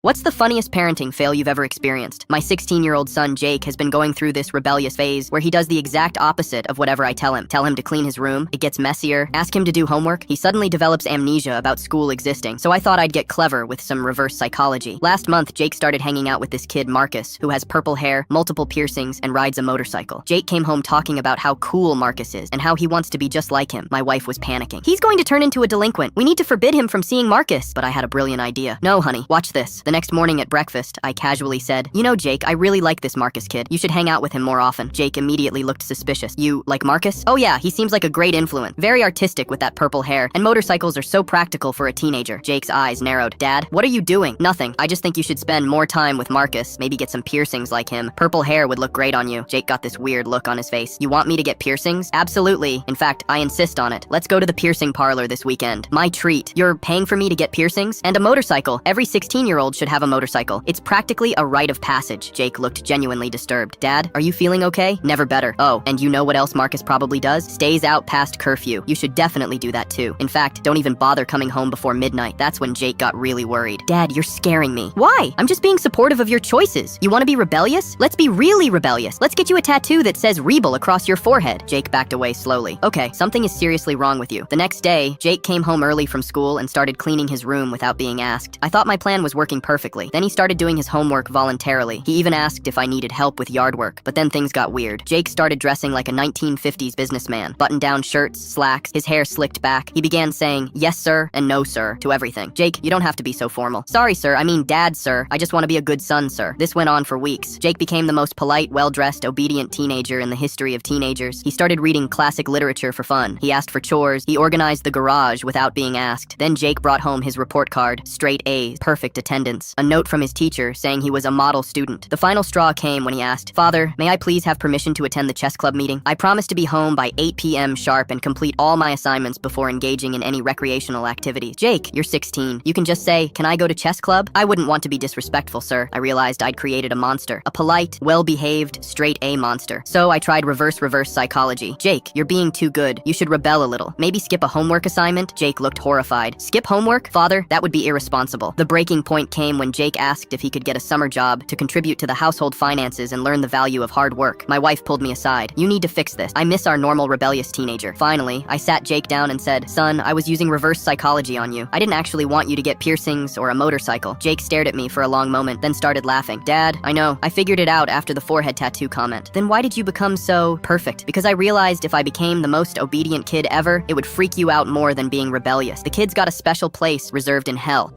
What's the funniest parenting fail you've ever experienced? My 16-year-old son, Jake, has been going through this rebellious phase where he does the exact opposite of whatever I tell him. Tell him to clean his room, it gets messier. Ask him to do homework, he suddenly develops amnesia about school existing. So I thought I'd get clever with some reverse psychology. Last month, Jake started hanging out with this kid, Marcus, who has purple hair, multiple piercings, and rides a motorcycle. Jake came home talking about how cool Marcus is and how he wants to be just like him. My wife was panicking. He's going to turn into a delinquent. We need to forbid him from seeing Marcus. But I had a brilliant idea. No, honey, watch this. The next morning at breakfast, I casually said, "You know, Jake, I really like this Marcus kid. You should hang out with him more often." Jake immediately looked suspicious. "You like Marcus?" "Oh yeah, he seems like a great influence. Very artistic with that purple hair, and motorcycles are so practical for a teenager." Jake's eyes narrowed. "Dad, what are you doing?" "Nothing. I just think you should spend more time with Marcus. Maybe get some piercings like him. Purple hair would look great on you." Jake got this weird look on his face. "You want me to get piercings?" "Absolutely. In fact, I insist on it. Let's go to the piercing parlor this weekend. My treat. You're paying for me to get piercings? And a motorcycle. Every 16-year-old should have a motorcycle. It's practically a rite of passage." Jake looked genuinely disturbed. "Dad, are you feeling okay?" "Never better." "Oh, and you know what else Marcus probably does? Stays out past curfew. You should definitely do that too. In fact, don't even bother coming home before midnight." That's when Jake got really worried. "Dad, you're scaring me." "Why? I'm just being supportive of your choices. You want to be rebellious? Let's be really rebellious. Let's get you a tattoo that says Rebel across your forehead." Jake backed away slowly. "Okay, something is seriously wrong with you." The next day, Jake came home early from school and started cleaning his room without being asked. I thought my plan was working perfectly. Then he started doing his homework voluntarily. He even asked if I needed help with yard work. But then things got weird. Jake started dressing like a 1950s businessman. Button-down shirts, slacks, his hair slicked back. He began saying, "Yes, sir," and "No, sir," to everything. "Jake, you don't have to be so formal." "Sorry, sir. I mean, Dad, sir. I just want to be a good son, sir." This went on for weeks. Jake became the most polite, well-dressed, obedient teenager in the history of teenagers. He started reading classic literature for fun. He asked for chores. He organized the garage without being asked. Then Jake brought home his report card. Straight A's, perfect attendance. A note from his teacher saying he was a model student. The final straw came when he asked, "Father, may I please have permission to attend the chess club meeting? I promise to be home by 8 p.m. sharp and complete all my assignments before engaging in any recreational activities." "Jake, you're 16. You can just say, 'Can I go to chess club?'" "I wouldn't want to be disrespectful, sir." I realized I'd created a monster. A polite, well-behaved, straight A monster. So I tried reverse psychology. "Jake, you're being too good. You should rebel a little. Maybe skip a homework assignment." Jake looked horrified. "Skip homework? Father, that would be irresponsible." The breaking point came when Jake asked if he could get a summer job to contribute to the household finances and learn the value of hard work. My wife pulled me aside. "You need to fix this. I miss our normal rebellious teenager." Finally, I sat Jake down and said, "Son, I was using reverse psychology on you. I didn't actually want you to get piercings or a motorcycle." Jake stared at me for a long moment, then started laughing. "Dad, I know. I figured it out after the forehead tattoo comment." "Then why did you become so perfect?" "Because I realized if I became the most obedient kid ever, it would freak you out more than being rebellious. The kid's got a special place reserved in hell."